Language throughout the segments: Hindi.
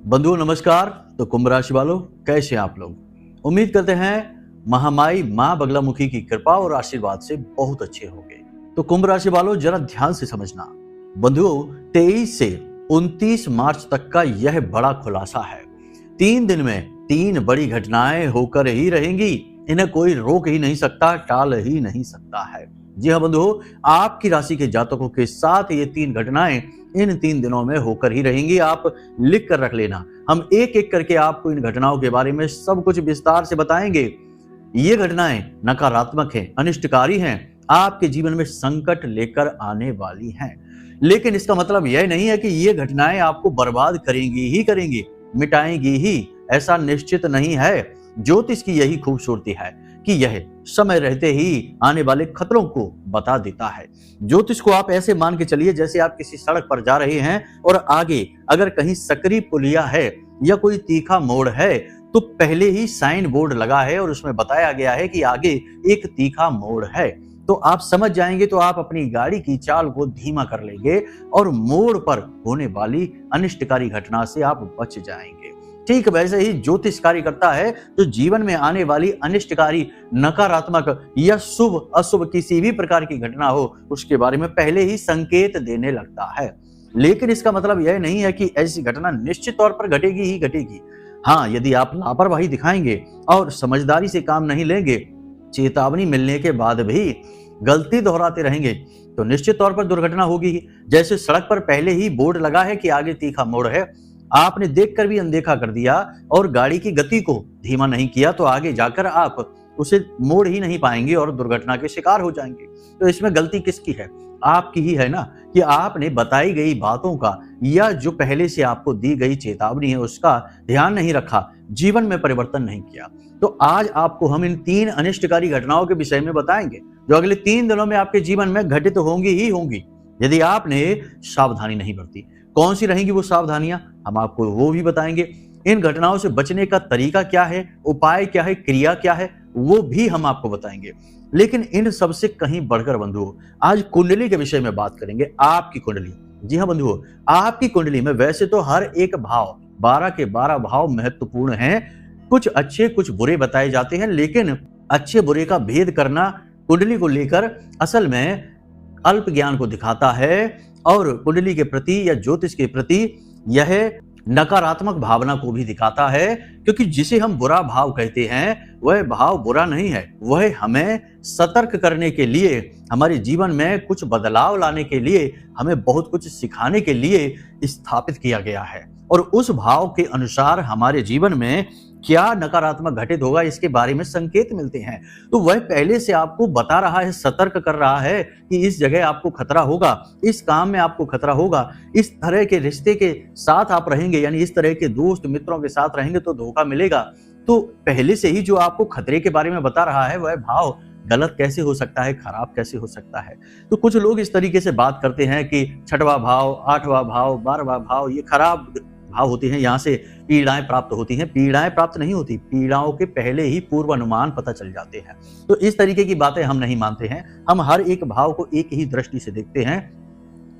बंधुओं नमस्कार। तो कुंभ राशि वालों, कैसे हैं आप लोग? उम्मीद करते हैं महामाई मां बगलामुखी की कृपा और आशीर्वाद से बहुत अच्छे होंगे। तो कुंभ राशि वालों, जरा ध्यान से समझना। बंधुओं, 23 से 29 मार्च तक का यह बड़ा खुलासा है। 3 दिन में 3 बड़ी घटनाएं होकर ही रहेंगी। इन्हें कोई रोक ही नहीं सकता, टाल ही नहीं सकता है। जी हाँ बंधुओं, आपकी राशि के जातकों के साथ ये 3 घटनाएं इन 3 दिनों में होकर ही रहेंगी। आप लिख कर रख लेना। हम एक एक करके आपको इन घटनाओं के बारे में सब कुछ विस्तार से बताएंगे। ये घटनाएं नकारात्मक हैं, अनिष्टकारी हैं, आपके जीवन में संकट लेकर आने वाली हैं। लेकिन इसका मतलब यह नहीं है कि ये घटनाएं आपको बर्बाद करेंगी ही करेंगी, मिटाएंगी ही, ऐसा निश्चित नहीं है। ज्योतिष की यही खूबसूरती है कि यह समय रहते ही आने वाले खतरों को बता देता है। ज्योतिष को आप ऐसे मान के चलिए जैसे आप किसी सड़क पर जा रहे हैं और आगे अगर कहीं सकरी पुलिया है या कोई तीखा मोड़ है तो पहले ही साइन बोर्ड लगा है और उसमें बताया गया है कि आगे एक तीखा मोड़ है। तो आप समझ जाएंगे, तो आप अपनी गाड़ी की चाल को धीमा कर लेंगे और मोड़ पर होने वाली अनिष्टकारी घटना से आप बच जाएंगे। ठीक वैसे ही ज्योतिष कार्य करता है, जो जीवन में आने वाली अनिष्टकारी, नकारात्मक या शुभ अशुभ किसी भी प्रकार की घटना हो उसके बारे में पहले ही संकेत देने लगता है। लेकिन इसका मतलब यह नहीं है कि ऐसी घटना निश्चित तौर पर घटेगी ही घटेगी। हाँ, यदि आप लापरवाही दिखाएंगे और समझदारी से काम नहीं लेंगे, चेतावनी मिलने के बाद भी गलती दोहराते रहेंगे तो निश्चित तौर पर दुर्घटना होगी ही। जैसे सड़क पर पहले ही बोर्ड लगा है कि आगे तीखा मोड़ है, आपने देखकर भी अनदेखा कर दिया और गाड़ी की गति को धीमा नहीं किया तो आगे जाकर आप उसे मोड़ ही नहीं पाएंगे और दुर्घटना के शिकार हो जाएंगे। तो इसमें गलती किसकी है? आपकी ही है ना, कि आपने बताई गई बातों का या जो पहले से आपको दी गई चेतावनी है उसका ध्यान नहीं रखा, जीवन में परिवर्तन नहीं किया। तो आज आपको हम इन 3 अनिष्टकारी घटनाओं के विषय में बताएंगे जो अगले 3 दिनों में आपके जीवन में घटित होंगी ही होंगी यदि आपने सावधानी नहीं बरती। कौन सी रहेंगी वो सावधानियां, हम आपको वो भी बताएंगे। इन घटनाओं से बचने का तरीका क्या है, उपाय क्या है, क्रिया क्या है, वो भी हम आपको बताएंगे। लेकिन इन सबसे कहीं बढ़कर बंधुओं, आज कुंडली के विषय में बात करेंगे। आपकी कुंडली, जी हाँ बंधुओं, आपकी कुंडली में वैसे तो हर एक भाव, 12 के 12 भाव महत्वपूर्ण हैं। कुछ अच्छे कुछ बुरे बताए जाते हैं, लेकिन अच्छे बुरे का भेद करना कुंडली को लेकर असल में अल्प ज्ञान को दिखाता है और कुंडली के प्रति या ज्योतिष के प्रति यह नकारात्मक भावना को भी दिखाता है। क्योंकि जिसे हम बुरा भाव कहते हैं वह भाव बुरा नहीं है, वह हमें सतर्क करने के लिए, हमारे जीवन में कुछ बदलाव लाने के लिए, हमें बहुत कुछ सिखाने के लिए स्थापित किया गया है। और उस भाव के अनुसार हमारे जीवन में क्या नकारात्मक घटित होगा इसके बारे में संकेत मिलते हैं। तो वह पहले से आपको बता रहा है, सतर्क कर रहा है कि इस जगह आपको खतरा होगा, इस काम में आपको खतरा होगा, इस तरह के रिश्ते के साथ आप रहेंगे, यानी इस तरह के दोस्त मित्रों के साथ रहेंगे तो धोखा मिलेगा। तो पहले से ही जो आपको खतरे के बारे में बता रहा है वह भाव गलत कैसे हो सकता है, खराब कैसे हो सकता है। तो कुछ लोग इस तरीके से बात करते हैं कि 6वां भाव, 8वां भाव, 12वां भाव ये खराब भाव होते हैं, यहाँ से पीड़ाएं प्राप्त होती हैं। पीड़ाएं प्राप्त नहीं होती, पीड़ाओं के पहले ही पूर्वानुमान पता चल जाते हैं। तो इस तरीके की बातें हम नहीं मानते हैं। हम हर एक भाव को एक ही दृष्टि से देखते हैं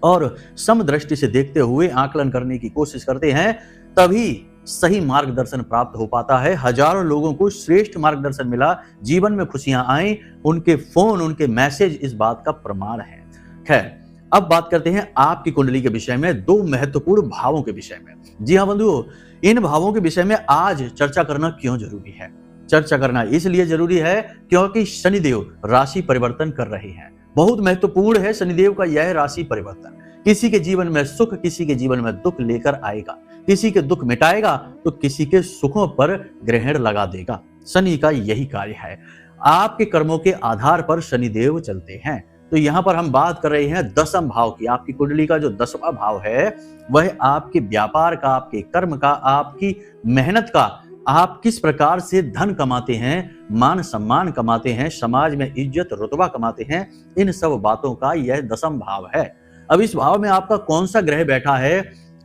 और समदृष्टि से देखते हुए आकलन करने की कोशिश करते हैं, तभी सही मार्गदर्शन प्राप्त हो पाता है। हजारों लोगों को श्रेष्ठ मार्गदर्शन मिला, जीवन में खुशियां आई, उनके फोन, उनके मैसेज इस बात का प्रमाण है। खैर, अब बात करते हैं आपकी कुंडली के विषय में, 2 महत्वपूर्ण भावों के विषय में। जी हाँ बंधुओं, इन भावों के विषय में आज चर्चा करना क्यों जरूरी है? चर्चा करना इसलिए जरूरी है क्योंकि शनिदेव राशि परिवर्तन कर रहे हैं। बहुत महत्वपूर्ण है शनिदेव का यह राशि परिवर्तन। किसी के जीवन में सुख, किसी के जीवन में दुख लेकर आएगा। किसी के दुख मिटाएगा तो किसी के सुखों पर ग्रहण लगा देगा। शनि का यही कार्य है। आपके कर्मों के आधार पर शनिदेव चलते हैं। तो यहाँ पर हम बात कर रहे हैं 10वें भाव की। आपकी कुंडली का जो 10वां भाव है वह आपके व्यापार का, आपके कर्म का, आपकी मेहनत का, आप किस प्रकार से धन कमाते हैं, मान सम्मान कमाते हैं, समाज में इज्जत रुतबा कमाते हैं, इन सब बातों का यह 10वां भाव है। अब इस भाव में आपका कौन सा ग्रह बैठा है,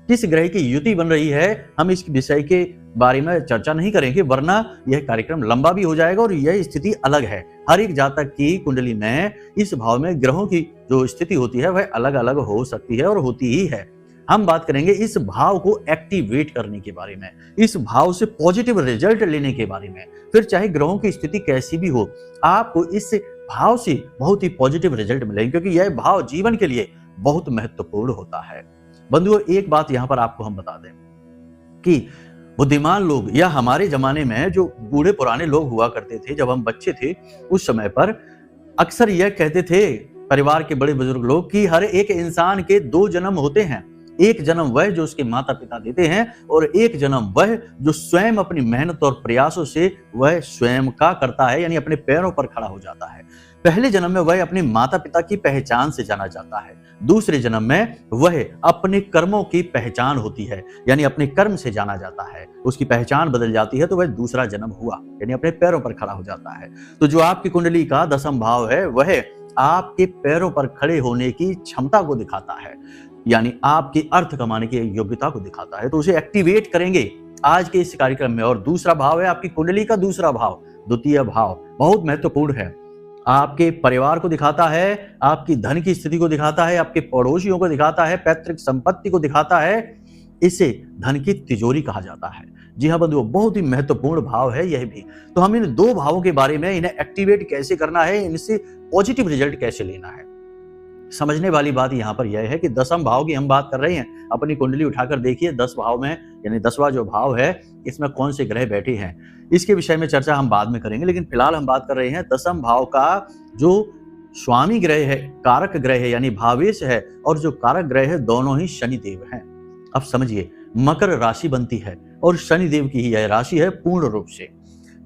किस ग्रह की युति बन रही है, हम इस विषय के बारे में चर्चा नहीं करेंगे, वरना यह कार्यक्रम लंबा भी हो जाएगा और यह स्थिति अलग है। हर एक जातक की कुंडली में इस भाव में ग्रहों की जो स्थिति होती है वह अलग अलग हो सकती है और होती ही है। हम बात करेंगे इस भाव को एक्टिवेट करने के बारे में, इस भाव से पॉजिटिव रिजल्ट लेने के बारे में। फिर चाहे ग्रहों की स्थिति कैसी भी हो, आपको इस भाव से बहुत ही पॉजिटिव रिजल्ट मिलेंगे, क्योंकि यह भाव जीवन के लिए बहुत महत्वपूर्ण होता है। बंधुओं, एक बात यहां पर आपको हम बता दें कि बुद्धिमान लोग या हमारे जमाने में जो बूढ़े पुराने लोग हुआ करते थे, जब हम बच्चे थे उस समय पर अक्सर यह कहते थे परिवार के बड़े बुजुर्ग लोग कि हर एक इंसान के 2 जन्म होते हैं। एक जन्म वह जो उसके माता पिता देते हैं, और एक जन्म वह जो स्वयं अपनी मेहनत और प्रयासों से वह स्वयं का करता है, यानी अपने पैरों पर खड़ा हो जाता है। पहले जन्म में वह अपने माता पिता की पहचान से जाना जाता है, दूसरे जन्म में वह अपने कर्मों की पहचान होती है, यानी अपने कर्म से जाना जाता है। उसकी पहचान बदल जाती है तो वह दूसरा जन्म हुआ, यानी अपने पैरों पर खड़ा हो जाता है। तो जो आपकी कुंडली का 10वां भाव है, वह आपके पैरों पर खड़े होने की क्षमता को दिखाता है, यानी आपकी अर्थ कमाने की योग्यता को दिखाता है। तो उसे एक्टिवेट करेंगे आज के इस कार्यक्रम में। और दूसरा भाव है आपकी कुंडली का दूसरा भाव, द्वितीय भाव, बहुत महत्वपूर्ण है। आपके परिवार को दिखाता है, आपकी धन की स्थिति को दिखाता है, आपके पड़ोसियों को दिखाता है, पैतृक संपत्ति को दिखाता है। इसे धन की तिजोरी कहा जाता है। जी हाँ बंधुओं, बहुत ही महत्वपूर्ण भाव है यह भी। तो हम इन 2 भावों के बारे में, इन्हें एक्टिवेट कैसे करना है, इनसे पॉजिटिव रिजल्ट कैसे लेना है, समझने वाली बात यहाँ पर यह है कि 10वां भाव की हम बात कर रहे हैं। अपनी कुंडली उठाकर देखिए 10 भाव में, यानी 10वां जो भाव है इसमें कौन से ग्रह बैठे हैं, इसके विषय में चर्चा हम बाद में करेंगे। लेकिन फिलहाल हम बात कर रहे हैं 10वां भाव का जो स्वामी ग्रह है, कारक ग्रह है, यानी भावेश है, और जो कारक ग्रह है, दोनों ही शनिदेव हैं। अब समझिए, मकर राशि बनती है और शनिदेव की ही यह राशि है पूर्ण रूप से,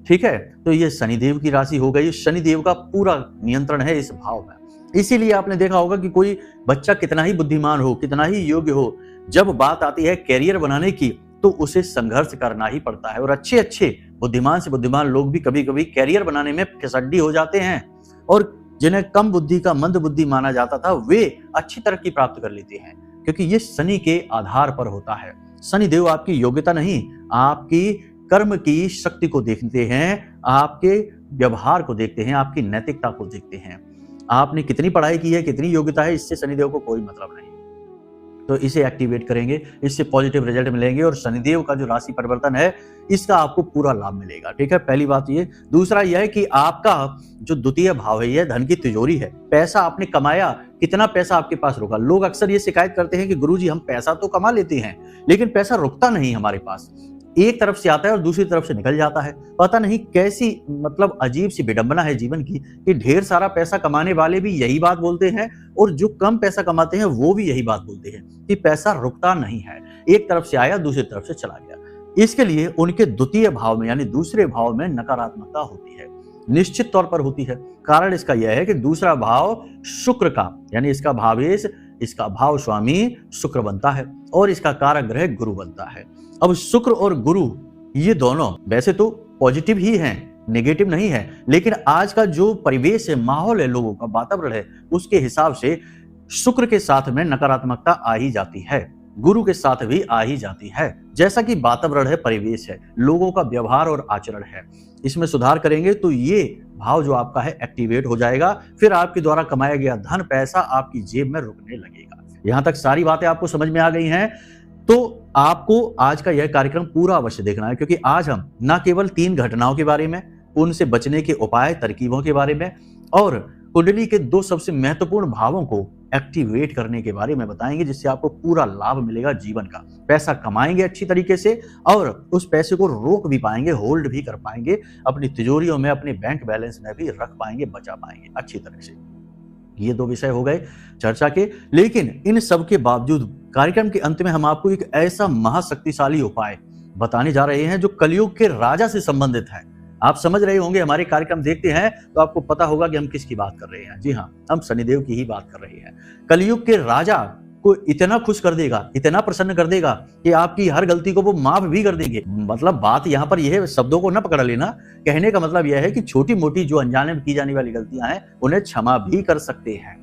ठीक है। तो ये शनिदेव की राशि हो गई, शनिदेव का पूरा नियंत्रण है इस भाव में। इसीलिए आपने देखा होगा कि कोई बच्चा कितना ही बुद्धिमान हो, कितना ही योग्य हो, जब बात आती है कैरियर बनाने की तो उसे संघर्ष करना ही पड़ता है। और अच्छे अच्छे बुद्धिमान से बुद्धिमान लोग भी कभी कभी कैरियर बनाने में फिसड्डी हो जाते हैं, और जिन्हें कम बुद्धि का मंद बुद्धि माना जाता था वे अच्छी तरक्की प्राप्त कर लेते हैं, क्योंकि ये शनि के आधार पर होता है। शनिदेव आपकी योग्यता नहीं, आपकी कर्म की शक्ति को देखते हैं, आपके व्यवहार को देखते हैं, आपकी नैतिकता को देखते हैं। आपने कितनी पढ़ाई की है, कितनी योग्यता है, इससे शनिदेव को कोई मतलब नहीं। तो इसे एक्टिवेट करेंगे, इससे पॉजिटिव रिजल्ट मिलेंगे, और शनिदेव का जो राशि परिवर्तन है इसका आपको पूरा लाभ मिलेगा, ठीक है। पहली बात ये। दूसरा यह है कि आपका जो द्वितीय भाव है यह धन की तिजोरी है। पैसा आपने कमाया, कितना पैसा आपके पास रुका। लोग अक्सर ये शिकायत करते हैं कि गुरुजी हम पैसा तो कमा लेते हैं लेकिन पैसा रुकता नहीं हमारे पास, एक तरफ से आता है और दूसरी तरफ से निकल जाता है। पता नहीं कैसी मतलब अजीब सी विडंबना है जीवन की कि ढेर सारा पैसा कमाने वाले भी यही बात बोलते हैं और जो कम पैसा कमाते हैं वो भी यही बात बोलते हैं कि पैसा रुकता नहीं है, एक तरफ से आया दूसरी तरफ से चला गया। इसके लिए उनके द्वितीय भाव में यानी दूसरे भाव में नकारात्मकता होती है, निश्चित तौर पर होती है। कारण इसका यह है कि दूसरा भाव शुक्र का यानी इसका भावेश, इसका भाव स्वामी शुक्र बनता है और इसका कारक ग्रह गुरु बनता है। अब शुक्र और गुरु ये दोनों वैसे तो पॉजिटिव ही हैं, नेगेटिव नहीं है, लेकिन आज का जो परिवेश है, माहौल है, लोगों का वातावरण है, उसके हिसाब से शुक्र के साथ में नकारात्मकता आ ही जाती है, गुरु के साथ भी आ ही जाती है। जैसा कि वातावरण है, परिवेश है, लोगों का व्यवहार और आचरण है, इसमें सुधार करेंगे तो ये भाव जो आपका है एक्टिवेट हो जाएगा। फिर आपके द्वारा कमाया गया धन पैसा आपकी जेब में रुकने लगेगा। यहां तक सारी बातें आपको समझ में आ गई हैं। तो आपको आज का यह कार्यक्रम पूरा अवश्य देखना है, क्योंकि आज हम न केवल 3 घटनाओं के बारे में, उनसे बचने के उपाय तरकीबों के बारे में और कुंडली के 2 सबसे महत्वपूर्ण भावों को एक्टिवेट करने के बारे में बताएंगे, जिससे आपको पूरा लाभ मिलेगा जीवन का। पैसा कमाएंगे अच्छी तरीके से और उस पैसे को रोक भी पाएंगे, होल्ड भी कर पाएंगे, अपनी तिजोरियों में, अपने बैंक बैलेंस में भी रख पाएंगे, बचा पाएंगे अच्छी तरह से। ये 2 विषय हो गए चर्चा के। लेकिन इन सब के बावजूद कार्यक्रम के अंत में हम आपको एक ऐसा महाशक्तिशाली उपाय बताने जा रहे हैं जो कलयुग के राजा से संबंधित है। आप समझ रहे होंगे, हमारे कार्यक्रम देखते हैं तो आपको पता होगा कि हम किसकी बात कर रहे हैं। जी हाँ, हम शनिदेव की ही बात कर रहे हैं। कलयुग के राजा को इतना खुश कर देगा, इतना प्रसन्न कर देगा कि आपकी हर गलती को वो माफ भी कर देंगे। मतलब बात यहाँ पर यह है, शब्दों को न पकड़ लेना, कहने का मतलब यह है कि छोटी मोटी जो अनजाने में की जाने वाली गलतियां हैं उन्हें क्षमा भी कर सकते हैं।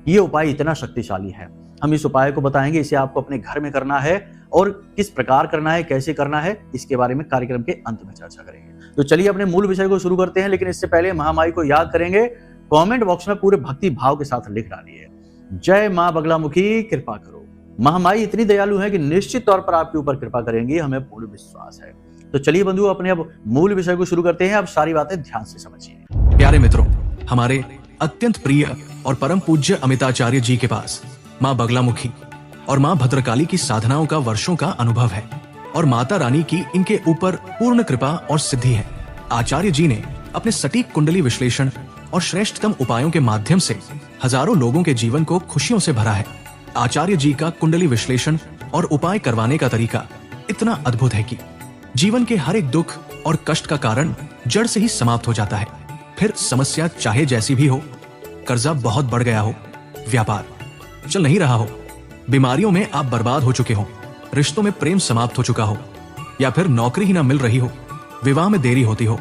ये उपाय इतना शक्तिशाली है। हम इस उपाय को बताएंगे, इसे आपको अपने घर में करना है और किस प्रकार करना है, कैसे करना है, इसके बारे में कार्यक्रम के अंत में चर्चा करेंगे। तो चलिए अपने मूल विषय को शुरू करते हैं, लेकिन इससे पहले महामाई को याद करेंगे। कमेंट बॉक्स में पूरे भक्ति भाव के साथ लिख डालिए, जय मां बगलामुखी कृपा करो। महामाई इतनी दयालु है कि निश्चित तौर पर आपके ऊपर कृपा करेंगी, हमें पूर्ण विश्वास है। तो चलिए बंधु, अपने अब मूल विषय को शुरू करते हैं। अब सारी बातें ध्यान से समझिए। प्यारे मित्रों, हमारे अत्यंत प्रिय और परम पूज्य अमिताचार्य जी के पास माँ बगलामुखी और माँ भद्रकाली की साधनाओं का वर्षों का अनुभव है और माता रानी की इनके ऊपर पूर्ण कृपा और सिद्धि है। आचार्य जी ने अपने सटीक कुंडली विश्लेषण और श्रेष्ठतम उपायों के माध्यम से हजारों लोगों के जीवन को खुशियों से भरा है। आचार्य जी का कुंडली विश्लेषण और उपाय करवाने का तरीका इतना अद्भुत है कि जीवन के हर एक दुख और कष्ट का कारण जड़ से ही समाप्त हो जाता है। फिर समस्या चाहे जैसी भी हो, कर्जा बहुत बढ़ गया हो, व्यापार चल नहीं रहा हो, बीमारियों में आप बर्बाद हो चुके हो, रिश्तों में प्रेम समाप्त हो चुका हो, या फिर नौकरी ही ना मिल रही हो, विवाह में देरी होती हो,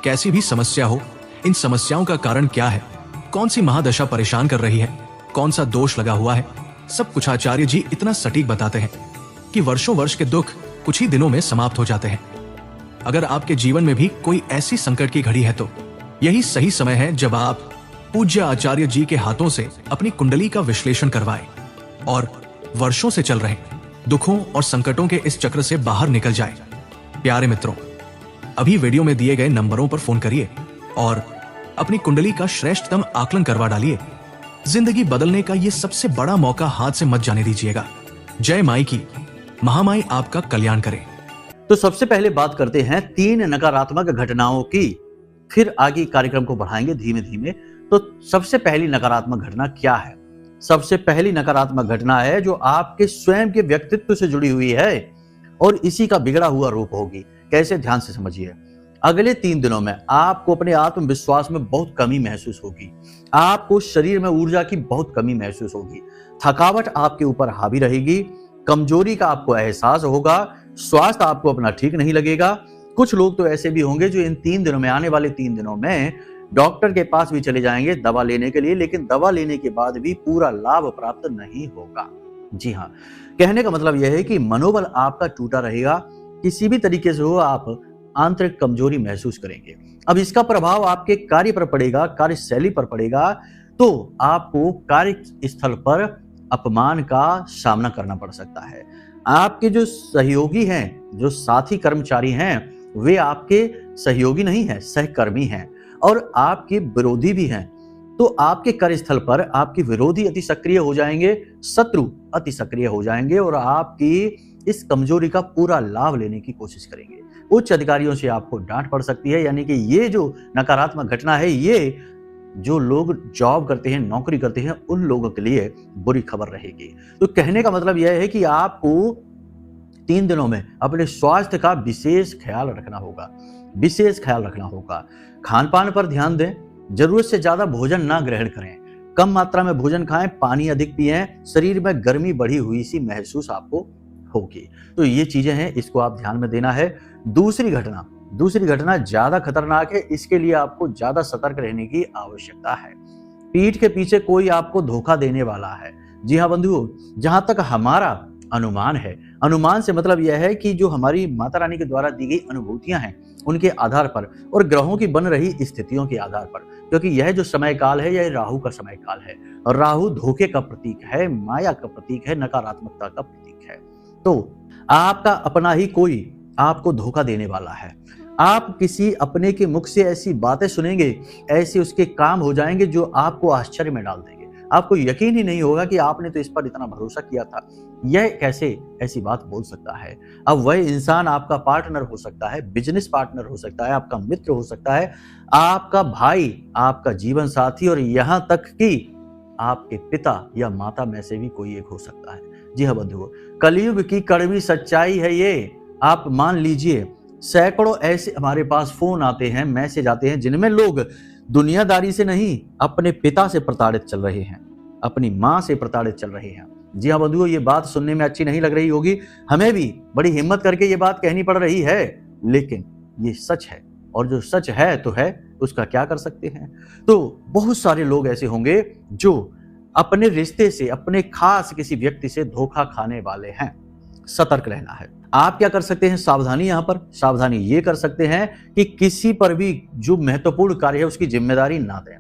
कैसी भी समस्या हो, इन समस्याओं का कारण क्या है, कौन सी महादशा परेशान कर रही है, कौन सा दोष लगा हुआ है, सब कुछ आचार्य जी इतना सटीक बताते हैं कि वर्षों वर्ष के दुख कुछ ही दिनों में समाप्त हो जाते हैं। अगर आपके जीवन में भी कोई ऐसी संकट की घड़ी है तो यही सही समय है जब आप पूज्य आचार्य जी के हाथों से अपनी कुंडली का विश्लेषण करवाएं और वर्षों से चल रहे दुखों और संकटों के इस चक्र से बाहर निकल जाएं। प्यारे मित्रों, अभी वीडियो में दिए गए नंबरों पर फोन करिए और अपनी कुंडली का श्रेष्ठतम आकलन करवा डालिए। जिंदगी बदलने का ये सबसे बड़ा मौका हाथ से मत जाने दीजिएगा। जय माई की, महामाई आपका कल्याण करे। तो सबसे पहले बात करते हैं 3 नकारात्मक घटनाओं की, फिर आगे कार्यक्रम को बढ़ाएंगे धीमे धीमे। तो सबसे पहली नकारात्मक घटना क्या है? सबसे पहली नकारात्मक घटना है जो आपके स्वयं के व्यक्तित्व से जुड़ी हुई है और इसी का बिगड़ा हुआ रूप होगी। कैसे? ध्यान से समझिए। अगले 3 दिनों में आपको अपने आत्मविश्वास में बहुत कमी महसूस होगी, आपको शरीर में ऊर्जा की बहुत कमी महसूस होगी, थकावट आपके ऊपर हावी रहेगी, कमजोरी का आपको एहसास होगा, स्वास्थ्य आपको अपना ठीक नहीं लगेगा। कुछ लोग तो ऐसे भी होंगे जो इन 3 दिनों में, आने वाले 3 दिनों में डॉक्टर के पास भी चले जाएंगे दवा लेने के लिए, लेकिन दवा लेने के बाद भी पूरा लाभ प्राप्त नहीं होगा। जी हाँ, कहने का मतलब यह है कि मनोबल आपका टूटा रहेगा, किसी भी तरीके से हो आप आंतरिक कमजोरी महसूस करेंगे। अब इसका प्रभाव आपके कार्य पर पड़ेगा, कार्यशैली पर पड़ेगा, तो आपको कार्य स्थल पर अपमान का सामना करना पड़ सकता है। आपके जो सहयोगी हैं, जो साथी कर्मचारी हैं, वे आपके सहयोगी नहीं हैं, सहकर्मी हैं और आपके विरोधी भी हैं। तो आपके कार्यस्थल पर आपके विरोधी अति सक्रिय हो जाएंगे, शत्रु अति सक्रिय हो जाएंगे और आपकी इस कमजोरी का पूरा लाभ लेने की कोशिश करेंगे। उच्च अधिकारियों से आपको डांट पड़ सकती है, यानी कि ये जो नकारात्मक घटना है, ये जो लोग जॉब करते हैं, नौकरी करते हैं, उन लोगों के लिए बुरी खबर रहेगी। तो कहने का मतलब यह है कि आपको 3 दिनों में अपने स्वास्थ्य का विशेष ख्याल रखना होगा, विशेष ख्याल रखना होगा। खान पान पर ध्यान दें, जरूरत से ज्यादा भोजन ना ग्रहण करें, कम मात्रा में भोजन खाएं, पानी अधिक पिएं, शरीर में गर्मी बढ़ी हुई सी महसूस आपको होगी। तो ये चीजें हैं, इसको आप ध्यान में देना है। दूसरी घटना ज्यादा खतरनाक है, इसके लिए आपको ज्यादा सतर्क रहने की आवश्यकता है। पीठ के पीछे कोई आपको धोखा देने वाला है। जी हाँ बंधुओं, जहां तक हमारा अनुमान है, अनुमान से मतलब यह है कि जो हमारी माता रानी के द्वारा दी गई अनुभूतियां हैं, उनके आधार पर और ग्रहों की बन रही स्थितियों के आधार पर, क्योंकि यह जो समय काल है, यह राहु का समय काल है और राहु धोखे का प्रतीक है, माया का प्रतीक है, नकारात्मकता का प्रतीक है। तो आपका अपना ही कोई आपको धोखा देने वाला है। आप किसी अपने के मुख से ऐसी बातें सुनेंगे, ऐसे उसके काम हो जाएंगे जो आपको आश्चर्य में डाल देंगे। आपको यकीन ही नहीं होगा कि आपने तो इस पर इतना भरोसा किया था, यह कैसे ऐसी बात बोल सकता है। अब वह इंसान आपका पार्टनर हो सकता है, बिजनेस पार्टनर हो सकता है, आपका मित्र हो सकता है, आपका भाई, आपका जीवन साथी और यहां तक कि आपके पिता या माता में से भी कोई एक हो सकता है। जी हाँ बंधुओं, कलयुग की कड़वी सच्चाई है ये, आप मान लीजिए। सैकड़ों ऐसे हमारे पास फोन आते हैं, मैसेज आते हैं, जिनमें लोग दुनियादारी से नहीं, अपने पिता से प्रताड़ित चल रहे हैं, अपनी मां से प्रताड़ित चल रहे हैं। जी हाँ बंधुओं, ये बात सुनने में अच्छी नहीं लग रही होगी, हमें भी बड़ी हिम्मत करके ये बात कहनी पड़ रही है, लेकिन ये सच है और जो सच है तो है, उसका क्या कर सकते हैं। तो बहुत सारे लोग ऐसे होंगे जो अपने रिश्ते से, अपने खास किसी व्यक्ति से धोखा खाने वाले हैं। सतर्क रहना है। आप क्या कर सकते हैं? सावधानी, यहां पर सावधानी ये कर सकते हैं कि किसी पर भी जो महत्वपूर्ण कार्य है उसकी जिम्मेदारी ना दें।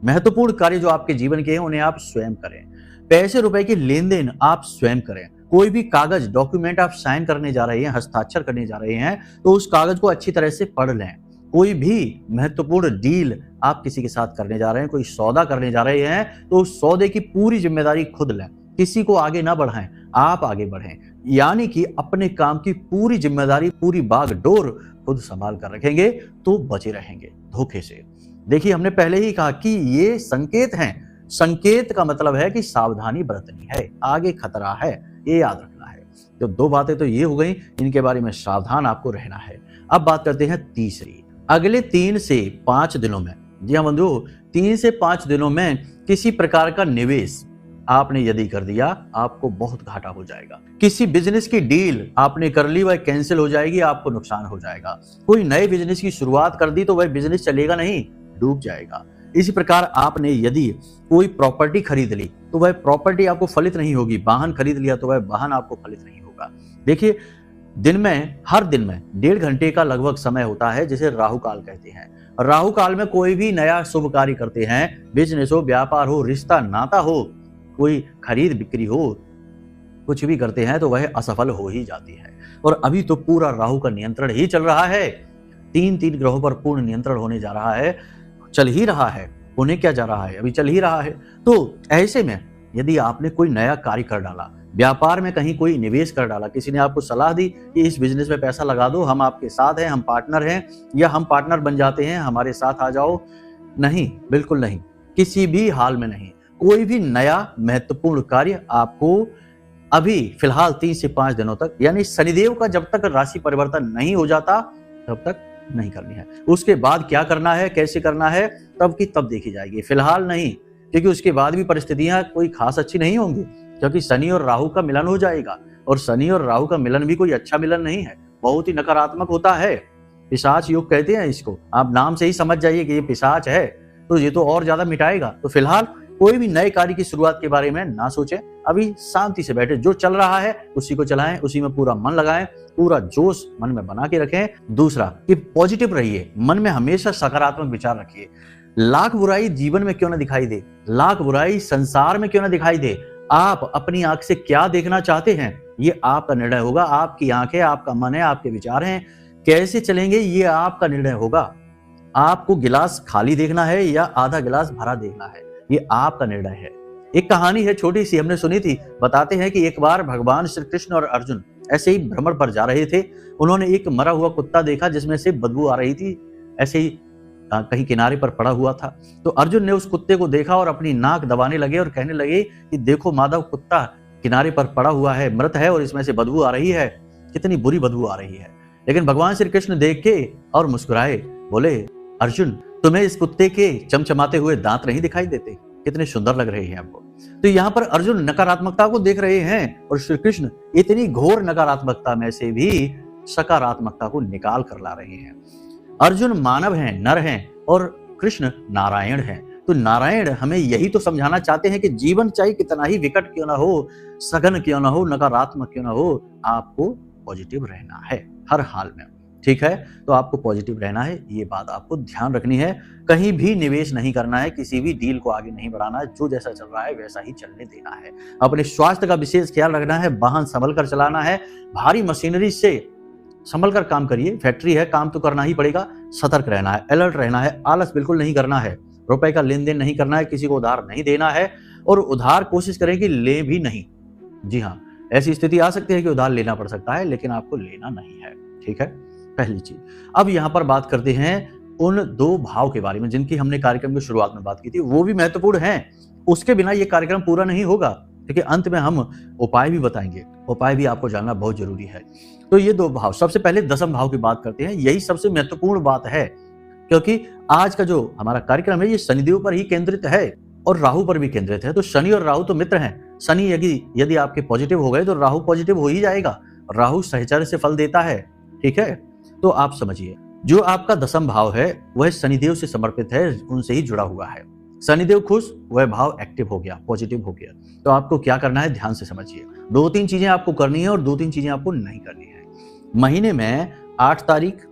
महत्वपूर्ण कार्य जो आपके जीवन के हैं उन्हें आप स्वयं करें। पैसे रुपए की लेन देन आप स्वयं करें। कोई भी कागज डॉक्यूमेंट आप साइन करने जा रहे हैं, हस्ताक्षर करने जा रहे हैं, तो उस कागज को अच्छी तरह से पढ़ लें। कोई भी महत्वपूर्ण डील आप किसी के साथ करने जा रहे हैं, कोई सौदा करने जा रहे हैं, तो उस सौदे की पूरी जिम्मेदारी खुद लें। किसी को आगे ना बढ़ाएं, आप आगे बढ़ें। यानी कि अपने काम की पूरी जिम्मेदारी, पूरी बागडोर खुद संभाल कर रखेंगे तो बचे रहेंगे धोखे से। देखिए, हमने पहले ही कहा कि ये संकेत हैं। संकेत का मतलब है कि सावधानी बरतनी है, आगे खतरा है, ये याद रखना है। तो दो बातें तो ये हो गई, इनके बारे में सावधान आपको रहना है। अब बात करते हैं तीसरी। अगले 3 से 5 दिनों में, जी हाँ बंधु, 3 से 5 दिनों में किसी प्रकार का निवेश आपने यदि कर दिया, आपको बहुत घाटा हो जाएगा। किसी बिजनेस की डील आपने कर ली, वह कैंसिल हो जाएगी, आपको नुकसान हो जाएगा। कोई नए बिजनेस की शुरुआत कर दी तो वह बिजनेस चलेगा नहीं, डूब जाएगा। इसी प्रकार आपने यदि कोई प्रॉपर्टी खरीद ली तो वह प्रॉपर्टी आपको फलित नहीं होगी। वाहन खरीद लिया तो वह वाहन आपको फलित नहीं होगा। देखिए, दिन में, हर दिन में 1.5 घंटे का लगभग समय होता है, जिसे राहु काल कहते हैं। राहु काल में कोई भी नया शुभ कार्य करते हैं, बिजनेस हो, व्यापार हो, रिश्ता नाता हो, कोई खरीद बिक्री हो, कुछ भी करते हैं तो वह असफल हो ही जाती है। और अभी तो पूरा राहु का नियंत्रण ही चल रहा है। 3 ग्रहों पर पूर्ण नियंत्रण होने जा रहा है, चल ही रहा है, होने क्या जा रहा है, अभी चल ही रहा है। तो ऐसे में यदि आपने कोई नया कार्य कर डाला, व्यापार में कहीं कोई निवेश कर डाला, किसी ने आपको सलाह दी कि इस बिजनेस में पैसा लगा दो, हम आपके साथ हैं, हम पार्टनर हैं, या हम पार्टनर बन जाते हैं, हमारे साथ आ जाओ, नहीं, बिल्कुल नहीं, किसी भी हाल में नहीं। कोई भी नया महत्वपूर्ण कार्य आपको अभी फिलहाल 3 से 5 दिनों तक, यानी शनिदेव का जब तक राशि परिवर्तन नहीं हो जाता तब तक नहीं करनी है। उसके बाद क्या करना है, कैसे करना है, तब की तब देखी जाएगी, फिलहाल नहीं, क्योंकि उसके बाद भी परिस्थितियां कोई खास अच्छी नहीं होंगी, क्योंकि शनि और राहु का मिलन हो जाएगा। और शनि और राहु का मिलन भी कोई अच्छा मिलन नहीं है, बहुत ही नकारात्मक होता है। पिशाच योग कहते हैं इसको, आप नाम से ही समझ जाइए कि ये पिशाच है, तो ये तो और ज्यादा मिटाएगा। तो फिलहाल कोई भी नए कार्य की शुरुआत के बारे में ना सोचें, अभी शांति से बैठे, जो चल रहा है उसी को चलाएं, उसी में पूरा मन लगाएं, पूरा जोश मन में बना के रखें। दूसरा कि पॉजिटिव रहिए, मन में हमेशा सकारात्मक विचार रखिए। लाख बुराई जीवन में क्यों ना दिखाई दे, लाख बुराई संसार में क्यों ना दिखाई दे, आप अपनी आंख से क्या देखना चाहते हैं, ये आपका निर्णय होगा। आपकी आंखें, आपका मन है, आपके विचार हैं, कैसे चलेंगे ये आपका निर्णय होगा। आपको गिलास खाली देखना है या आधा गिलास भरा देखना है, ये आपका निर्णय है। एक कहानी है छोटी सी, हमने सुनी थी। बताते हैं कि एक बार भगवान श्री कृष्ण और अर्जुन ऐसे ही भ्रमण पर जा रहे थे। उन्होंने एक मरा हुआ कुत्ता देखा जिसमें से बदबू आ रही थी, ऐसे ही कहीं किनारे पर पड़ा हुआ था। तो अर्जुन ने उस कुत्ते को देखा और अपनी नाक दबाने लगे और कहने लगे कि देखो माधव, कुत्ता किनारे पर पड़ा हुआ है, मृत है और इसमें से बदबू आ रही है, कितनी बुरी बदबू आ रही है। लेकिन भगवान श्री कृष्ण देख के और मुस्कुराए, बोले अर्जुन, तुम्हें इस कुत्ते के चमचमाते हुए दांत नहीं दिखाई देते, कितने सुंदर लग रहे हैं आपको। तो यहाँ पर अर्जुन नकारात्मकता को देख रहे हैं और श्री कृष्ण इतनी घोर नकारात्मकता में से भी सकारात्मकता को निकाल कर ला रहे हैं। अर्जुन मानव हैं, नर हैं, और कृष्ण नारायण हैं। तो नारायण हमें यही तो समझाना चाहते हैं कि जीवन चाहे कितना ही विकट क्यों ना हो, सघन क्यों ना हो, नकारात्मक क्यों ना हो, आपको पॉजिटिव रहना है हर हाल में। ठीक है, तो आपको पॉजिटिव रहना है, ये बात आपको ध्यान रखनी है। कहीं भी निवेश नहीं करना है, किसी भी डील को आगे नहीं बढ़ाना है, जो जैसा चल रहा है वैसा ही चलने देना है। अपने स्वास्थ्य का विशेष ख्याल रखना है, वाहन संभल कर चलाना है, भारी मशीनरी से संभल कर काम करिए, फैक्ट्री है, काम तो करना ही पड़ेगा। सतर्क रहना है, अलर्ट रहना है, आलस बिल्कुल नहीं करना है, रुपए का लेन देन नहीं करना है, किसी को उधार नहीं देना है, और उधार कोशिश करें कि ले भी नहीं। जी हाँ, ऐसी स्थिति आ सकती है कि उधार लेना पड़ सकता है, लेकिन आपको लेना नहीं है। ठीक है, पहली चीज। अब यहाँ पर बात करते हैं उन 2 भाव के बारे में जिनकी हमने कार्यक्रम की शुरुआत में बात की थी, वो भी महत्वपूर्ण हैं। उसके बिना ये कार्यक्रम पूरा नहीं होगा, क्योंकि अंत में हम उपाय भी बताएंगे, उपाय भी आपको जानना बहुत जरूरी है। तो ये 2 भाव, सबसे पहले दशम भाव की बात करते हैं। यही सबसे महत्वपूर्ण बात है, क्योंकि आज का जो हमारा कार्यक्रम है ये शनिदेव पर ही केंद्रित है और राहु पर भी केंद्रित है। तो शनि और राहु तो मित्र हैं। शनि यदि आपके पॉजिटिव हो गए तो राहु पॉजिटिव हो ही जाएगा। राहु सहचर्य से फल देता है। ठीक है, तो आप समझिए, जो आपका दशम भाव है वह शनिदेव से समर्पित है, उनसे ही जुड़ा हुआ है। शनिदेव खुश, वह भाव एक्टिव हो गया, पॉजिटिव हो गया। तो आपको क्या करना है, ध्यान से समझिए। 2-3 चीजें आपको करनी है और 2-3 चीजें आपको नहीं करनी है। महीने में 8 तारीख,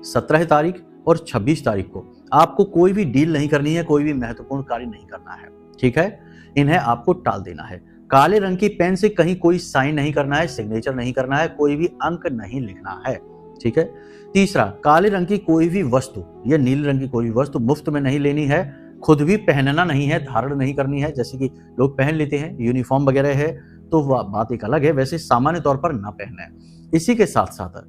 17 तारीख और 26 तारीख को आपको कोई भी डील नहीं करनी है, कोई भी महत्वपूर्ण कार्य नहीं करना है। ठीक है, इन्हें आपको टाल देना है। काले रंग की पेन से कहीं कोई साइन नहीं करना है, सिग्नेचर नहीं करना है, कोई भी अंक नहीं लिखना है। ठीक है। तीसरा, काले रंग की कोई भी वस्तु या नीले रंग की कोई भी वस्तु मुफ्त में नहीं लेनी है, खुद भी पहनना नहीं है, धारण नहीं करनी है। जैसे कि लोग पहन लेते हैं, यूनिफॉर्म वगैरह है तो वह बात एक अलग है, वैसे सामान्य तौर पर ना पहने। इसी के साथ साथ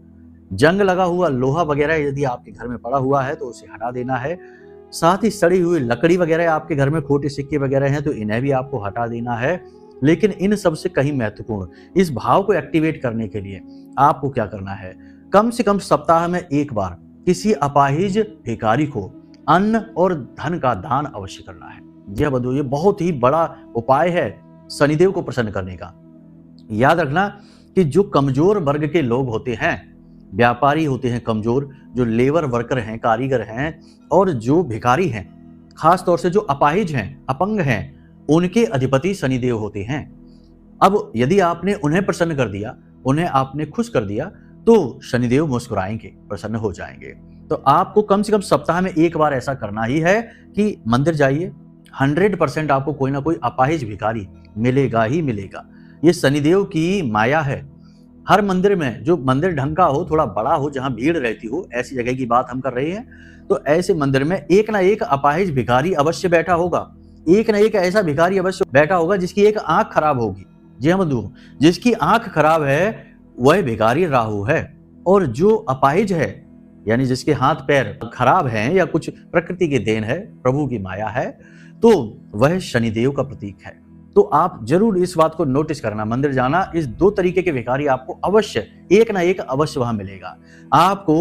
जंग लगा हुआ लोहा वगैरह यदि आपके घर में पड़ा हुआ है तो उसे हटा देना है। साथ ही सड़ी हुई लकड़ी वगैरह आपके घर में खोटे सिक्के वगैरह हैं तो इन्हें भी आपको हटा देना है। लेकिन इन सब से कहीं महत्वपूर्ण, इस भाव को एक्टिवेट करने के लिए आपको क्या करना है, कम से कम सप्ताह में एक बार किसी अपाहिज भिखारी को अन्न और धन का दान अवश्य करना है। जी हाँ बंधुओं, ये बहुत ही बड़ा उपाय है शनिदेव को प्रसन्न करने का। याद रखना कि जो कमजोर वर्ग के लोग होते हैं, व्यापारी होते हैं कमजोर, जो लेबर वर्कर हैं, कारीगर हैं, और जो भिखारी हैं, खास तौर से जो अपाहिज हैं, अपंग हैं, उनके अधिपति शनिदेव होते हैं। अब यदि आपने उन्हें प्रसन्न कर दिया, उन्हें आपने खुश कर दिया, तो शनिदेव मुस्कुराएंगे, प्रसन्न हो जाएंगे। तो आपको कम से कम सप्ताह में एक बार ऐसा करना ही है कि मंदिर जाइए, 100% आपको कोई ना कोई अपाहिज भिखारी मिलेगा ही मिलेगा। ये शनिदेव की माया है। हर मंदिर में, जो मंदिर ढंग का हो, थोड़ा बड़ा हो, जहां भीड़ रहती हो, ऐसी जगह की बात हम कर रहे हैं, तो ऐसे मंदिर में एक ना एक अपाहिज भिखारी अवश्य बैठा होगा। एक ना एक ऐसा भिखारी अवश्य बैठा होगा जिसकी एक आंख खराब होगी। जी हाँ बंधुओं, जिसकी आंख खराब है वह भिखारी राहु है। और जो अपाहिज है, यानी जिसके हाथ पैर खराब हैं या कुछ प्रकृति की देन है, प्रभु की माया है, तो वह शनिदेव का प्रतीक है। तो आप जरूर इस बात को नोटिस करना, मंदिर जाना, इस दो तरीके के भिखारी आपको अवश्य एक ना एक अवश्य वहां मिलेगा। आपको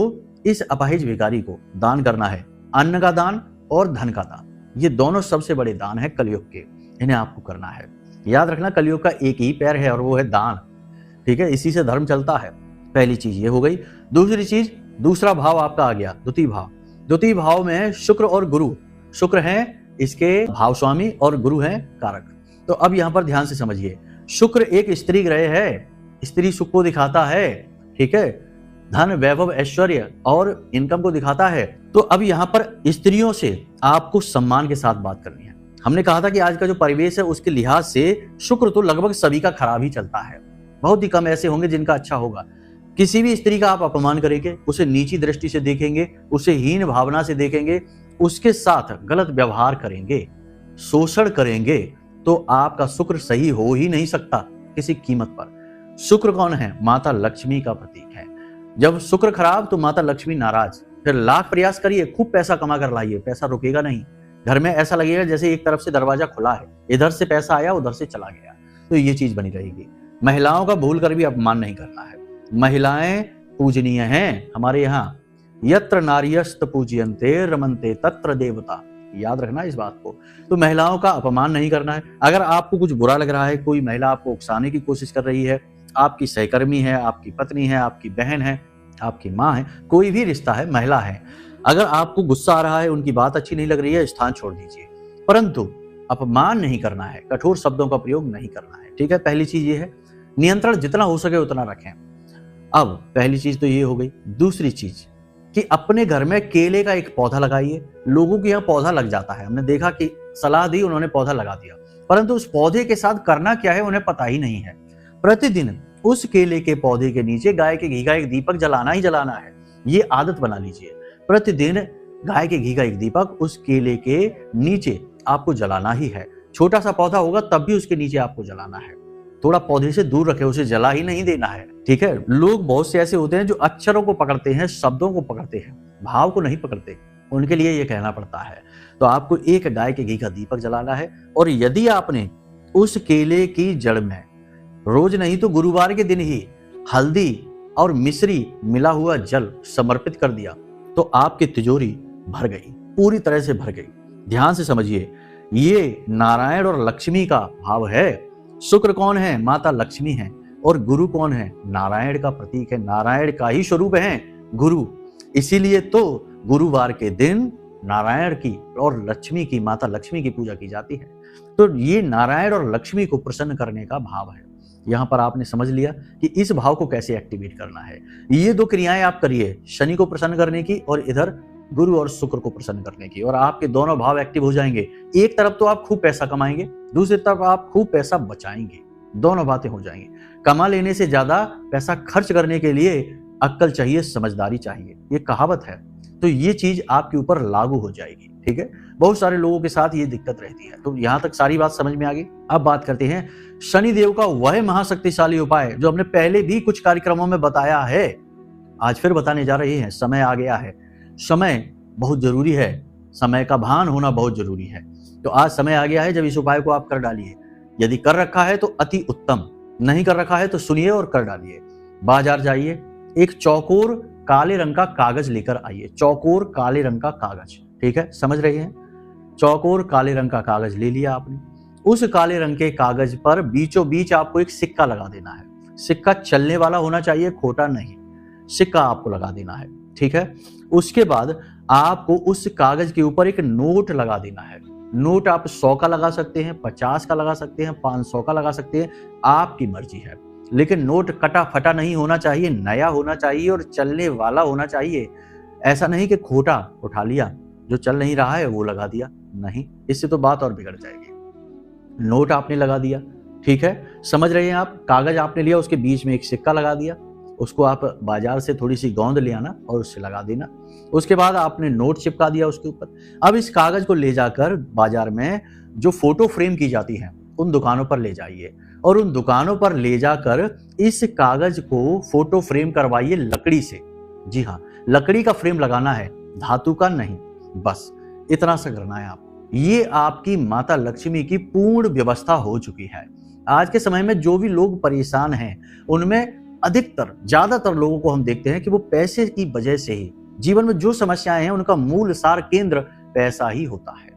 इस अपाहिज भिखारी को दान करना है, अन्न का दान और धन का दान। ये दोनों सबसे बड़े दान है कलयुग के, इन्हें आपको करना है। याद रखना, कलयुग का एक ही पैर है और वो है दान। ठीक है, इसी से धर्म चलता है। पहली चीज ये हो गई। दूसरी चीज, दूसरा भाव आपका आ गया द्वितीय भाव। द्वितीय भाव में है शुक्र और गुरु। शुक्र हैं इसके भाव स्वामी और गुरु हैं कारक। तो अब यहां पर ध्यान से समझिए, शुक्र एक स्त्री ग्रह है, स्त्री सुख को दिखाता है। ठीक है, धन, वैभव, ऐश्वर्य और इनकम को दिखाता है। तो अब यहाँ पर स्त्रियों से आपको सम्मान के साथ बात करनी है। हमने कहा था कि आज का जो परिवेश है उसके लिहाज से शुक्र तो लगभग सभी का खराब ही चलता है, बहुत ही कम ऐसे होंगे जिनका अच्छा होगा। किसी भी स्त्री का आप अपमान करेंगे, उसे नीची दृष्टि से देखेंगे, उसे हीन भावना से देखेंगे, उसके साथ गलत व्यवहार करेंगे, शोषण करेंगे, तो आपका शुक्र सही हो ही नहीं सकता किसी कीमत पर। शुक्र कौन है? माता लक्ष्मी का प्रतीक है। जब शुक्र खराब तो माता लक्ष्मी नाराज। फिर लाख प्रयास करिए, खूब पैसा कमा कर लाइए, पैसा रुकेगा नहीं। घर में ऐसा लगेगा जैसे एक तरफ से दरवाजा खुला है, इधर से पैसा आया उधर से चला गया। तो ये चीज बनी रहेगी। महिलाओं का भूल कर भी अपमान नहीं करना है। महिलाएं पूजनीय हैं हमारे यहाँ। यत्र नार्यस्त पूज्यन्ते रमन्ते तत्र देवता। याद रखना इस बात को। तो महिलाओं का अपमान नहीं करना है। अगर आपको कुछ बुरा लग रहा है, कोई महिला आपको उकसाने की कोशिश कर रही है, आपकी सहकर्मी है, आपकी पत्नी है, आपकी बहन है, आपकी माँ है, कोई भी रिश्ता है, महिला है, अगर आपको गुस्सा आ रहा है, उनकी बात अच्छी नहीं लग रही है, स्थान छोड़ दीजिए। परंतु अपमान नहीं करना है, कठोर शब्दों का प्रयोग नहीं करना है। ठीक है, पहली चीज ये है। नियंत्रण जितना हो सके उतना रखें। अब पहली चीज तो ये हो गई। दूसरी चीज कि अपने घर में केले का एक पौधा लगाइए। लोगों के यहाँ पौधा लग जाता है, हमने देखा कि सलाह दी, उन्होंने पौधा लगा दिया, परंतु उस पौधे के साथ करना क्या है उन्हें पता ही नहीं है। प्रतिदिन उस केले के पौधे के नीचे गाय के घी का एक दीपक जलाना ही जलाना है। ये आदत बना लीजिए। प्रतिदिन गाय के घी का एक दीपक उस केले के नीचे आपको जलाना ही है। छोटा सा पौधा होगा तब भी उसके नीचे आपको जलाना है। थोड़ा पौधे से दूर रखे, उसे जला ही नहीं देना है। ठीक है, लोग बहुत से ऐसे होते हैं जो अक्षरों को पकड़ते हैं, शब्दों को पकड़ते हैं, भाव को नहीं पकड़ते। उनके लिए ये कहना पड़ता है। तो आपको एक गाय के घी का दीपक जलाना है। और यदि आपने उस केले की जड़ में रोज नहीं तो गुरुवार के दिन ही हल्दी और मिश्री मिला हुआ जल समर्पित कर दिया तो आपकी तिजोरी भर गई, पूरी तरह से भर गई। ध्यान से समझिए, ये नारायण और लक्ष्मी का भाव है। शुक्र कौन है? माता लक्ष्मी है। और गुरु कौन है? नारायण का प्रतीक है, नारायण का ही स्वरूप है गुरु। इसीलिए तो गुरुवार के दिन नारायण की और लक्ष्मी की, माता लक्ष्मी की पूजा की जाती है। तो ये नारायण और लक्ष्मी को प्रसन्न करने का भाव है। यहां पर आपने समझ लिया कि इस भाव को कैसे एक्टिवेट करना है। ये दो क्रियाएं आप करिए, शनि को प्रसन्न करने की और इधर गुरु और शुक्र को प्रसन्न करने की, और आपके दोनों भाव एक्टिव हो जाएंगे। एक तरफ तो आप खूब पैसा कमाएंगे, दूसरी तरफ आप खूब पैसा बचाएंगे। दोनों बातें हो जाएंगी। कमा लेने से ज्यादा पैसा खर्च करने के लिए अक्ल चाहिए, समझदारी चाहिए, ये कहावत है। तो ये चीज आपके ऊपर लागू हो जाएगी। ठीक है, बहुत सारे लोगों के साथ ये दिक्कत रहती है। तो यहां तक सारी बात समझ में आ गई। अब बात करते हैं शनिदेव का वह महाशक्तिशाली उपाय जो हमने पहले भी कुछ कार्यक्रमों में बताया है, आज फिर बताने जा रहे हैं। समय आ गया है, समय बहुत जरूरी है, समय का भान होना बहुत जरूरी है। तो आज समय आ गया है जब इस उपाय को आप कर डालिए। यदि कर रखा है तो अति उत्तम, नहीं कर रखा है तो सुनिए और कर डालिए। बाजार जाइए, एक चौकोर काले रंग का कागज लेकर आइए। चौकोर काले रंग का कागज, ठीक है, समझ रहे हैं? चौकोर काले रंग का कागज ले लिया आपने। उस काले रंग के कागज पर बीचों बीच आपको एक सिक्का लगा देना है। सिक्का चलने वाला होना चाहिए, खोटा नहीं। सिक्का आपको लगा देना है, ठीक है। उसके बाद आपको उस कागज के ऊपर एक नोट लगा देना है। नोट आप 100 का लगा सकते हैं, 50 का लगा सकते हैं, 500 का लगा सकते हैं, आपकी मर्जी है। लेकिन नोट कटा फटा नहीं होना चाहिए, नया होना चाहिए और चलने वाला होना चाहिए। ऐसा नहीं कि खोटा उठा लिया, जो चल नहीं रहा है वो लगा दिया, नहीं, इससे तो बात और बिगड़ जाएगी। नोट आपने लगा दिया, ठीक है, समझ रहे हैं आप। कागज आपने लिया, उसके बीच में एक सिक्का लगा दिया, उसको आप बाजार से थोड़ी सी गोंद ले आना और उससे लगा देना। उसके बाद आपने नोट चिपका दिया उसके ऊपर। अब इस कागज को ले जाकर बाजार में जो फोटो फ्रेम की जाती हैं उन दुकानों पर ले जाइए, और उन दुकानों पर ले जाकर इस कागज को फोटो फ्रेम करवाइए लकड़ी से। जी हाँ, लकड़ी का फ्रेम लगाना है, धातु का नहीं। बस इतना सा करना है आपको। ये आपकी माता लक्ष्मी की पूर्ण व्यवस्था हो चुकी है। आज के समय में जो भी लोग परेशान हैं उनमें अधिकतर, ज्यादातर लोगों को हम देखते हैं कि वो पैसे की वजह से ही, जीवन में जो समस्याएं हैं उनका मूल सार केंद्र पैसा ही होता है।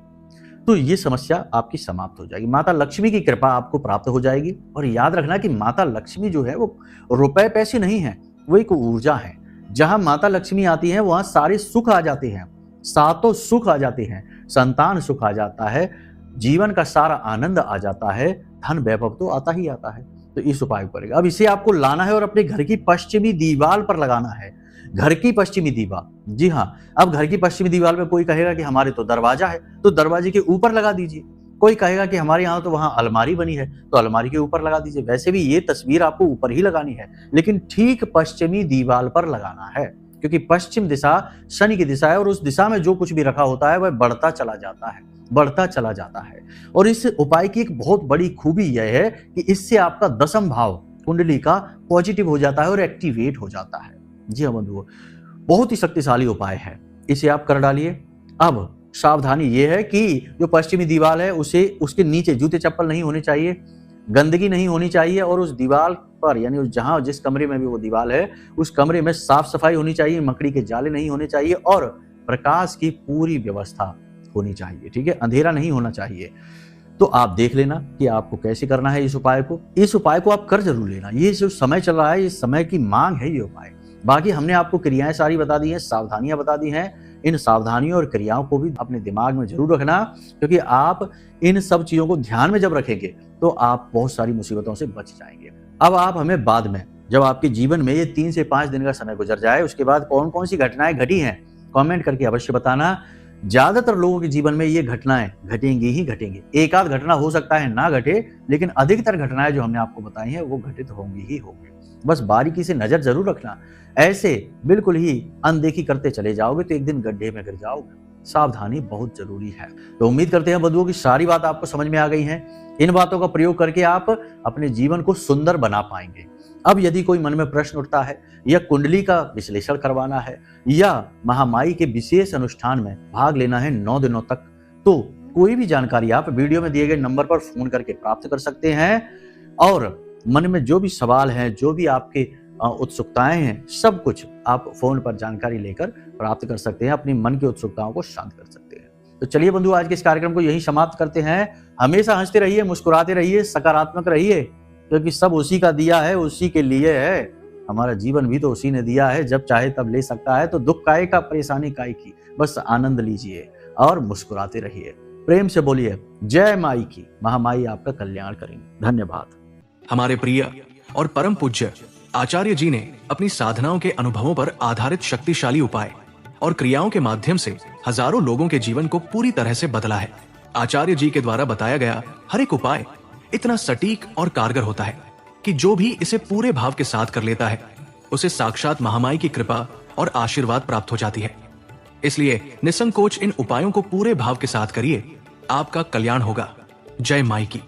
तो ये समस्या आपकी समाप्त हो जाएगी, माता लक्ष्मी की कृपा आपको प्राप्त हो जाएगी। और याद रखना कि माता लक्ष्मी जो है वो रुपए पैसे नहीं है, वो एक ऊर्जा है। जहां माता लक्ष्मी आती है वहां सारे सुख आ जाते हैं, सातों सुख आ जाते हैं, संतान सुख आ जाता है, जीवन का सारा आनंद आ जाता है, धन वैभव तो आता ही आता है। तो इस उपाय को करेगा। अब इसे आपको लाना है और अपने घर की पश्चिमी दीवार पर लगाना है। घर की पश्चिमी दीवार, जी हाँ। अब घर की पश्चिमी दीवार में कोई कहेगा कि हमारे तो दरवाजा है, तो दरवाजे के ऊपर लगा दीजिए। कोई कहेगा कि हमारे यहाँ तो वहां अलमारी बनी है, तो अलमारी के ऊपर लगा दीजिए। वैसे भी ये तस्वीर आपको ऊपर ही लगानी है, लेकिन ठीक पश्चिमी दीवार पर लगाना है, क्योंकि पश्चिम दिशा शनि की दिशा है और उस दिशा में जो कुछ भी रखा होता है वह बढ़ता चला जाता है, बढ़ता चला जाता है। और इस उपाय की एक बहुत बड़ी खूबी यह है कि इससे आपका दशम भाव कुंडली का पॉजिटिव हो जाता है और एक्टिवेट हो जाता है। जी हाँ बंधुओं, बहुत ही शक्तिशाली उपाय है, इसे आप कर डालिए। अब सावधानी यह है कि जो पश्चिमी दीवार है उसे, उसके नीचे जूते चप्पल नहीं होने चाहिए, गंदगी नहीं होनी चाहिए, और उस दीवार पर, यानी जहां जिस कमरे में भी वो दीवार है उस कमरे में साफ सफाई होनी चाहिए, मकड़ी के जाले नहीं होने चाहिए और प्रकाश की पूरी व्यवस्था होनी चाहिए। ठीक है, अंधेरा नहीं होना चाहिए। तो आप देख लेना कि आपको कैसे करना है इस उपाय को। इस उपाय को आप कर जरूर लेना। ये जो समय चल रहा है, इस समय की मांग है ये उपाय। बाकी हमने आपको क्रियाएं सारी बता दी हैं, सावधानियां बता दी हैं। इन सावधानियों और क्रियाओं को भी अपने दिमाग में जरूर रखना, क्योंकि आप इन सब चीजों को ध्यान में जब रखेंगे तो आप बहुत सारी मुसीबतों से बच जाएंगे। अब आप हमें बाद में, जब आपके जीवन में ये 3 से 5 दिन का समय गुजर जाए, उसके बाद कौन कौन सी घटनाएं घटी हैं कमेंट करके अवश्य बताना। ज्यादातर लोगों के जीवन में ये घटनाएं घटेंगी ही घटेंगी। एक आध घटना हो सकता है ना घटे, लेकिन अधिकतर घटनाएं जो हमने आपको बताई हैं वो घटित होंगी ही होंगी। बस बारीकी से नजर जरूर रखना। ऐसे बिल्कुल ही अनदेखी करते चले जाओगे तो एक दिन गड्ढे में गिर जाओगे। सावधानी बहुत जरूरी है। तो उम्मीद करते हैं बंधुओं की सारी बात आपको समझ में आ गई है। इन बातों का प्रयोग करके आप अपने जीवन को सुंदर बना पाएंगे। अब यदि कोई मन में प्रश्न उठता है, या कुंडली का विश्लेषण करवाना है, या महामाई के विशेष अनुष्ठान में भाग लेना है 9 दिनों तक, तो कोई भी जानकारी आप वीडियो में दिए गए नंबर पर फोन करके प्राप्त कर सकते हैं। और मन में जो भी सवाल है, जो भी आपके उत्सुकताएं हैं, सब कुछ आप फोन पर जानकारी लेकर प्राप्त कर सकते हैं, अपनी मन की उत्सुकताओं को शांत कर सकते हैं। तो चलिए बंधु, आज के इस कार्यक्रम को यही समाप्त करते हैं। हमेशा हंसते रहिए, मुस्कुराते रहिए, सकारात्मक रहिए, क्योंकि सब उसी का दिया है, उसी के लिए है। हमारा जीवन भी तो उसी ने दिया है, जब चाहे तब ले सकता है। तो दुख काय का, परेशानी काय की, बस आनंद लीजिए और मुस्कुराते रहिए। प्रेम से बोलिए जय माई की। महामाई आपका कल्याण करेंगे। धन्यवाद। हमारे प्रिय और परम पूज्य आचार्य जी ने अपनी साधनाओं के अनुभवों पर आधारित शक्तिशाली उपाय और क्रियाओं के माध्यम से हजारों लोगों के जीवन को पूरी तरह से बदला है। आचार्य जी के द्वारा बताया गया हर एक उपाय इतना सटीक और कारगर होता है कि जो भी इसे पूरे भाव के साथ कर लेता है उसे साक्षात महामाई की कृपा और आशीर्वाद प्राप्त हो जाती है। इसलिए निसंकोच इन उपायों को पूरे भाव के साथ करिए, आपका कल्याण होगा। जय माई की।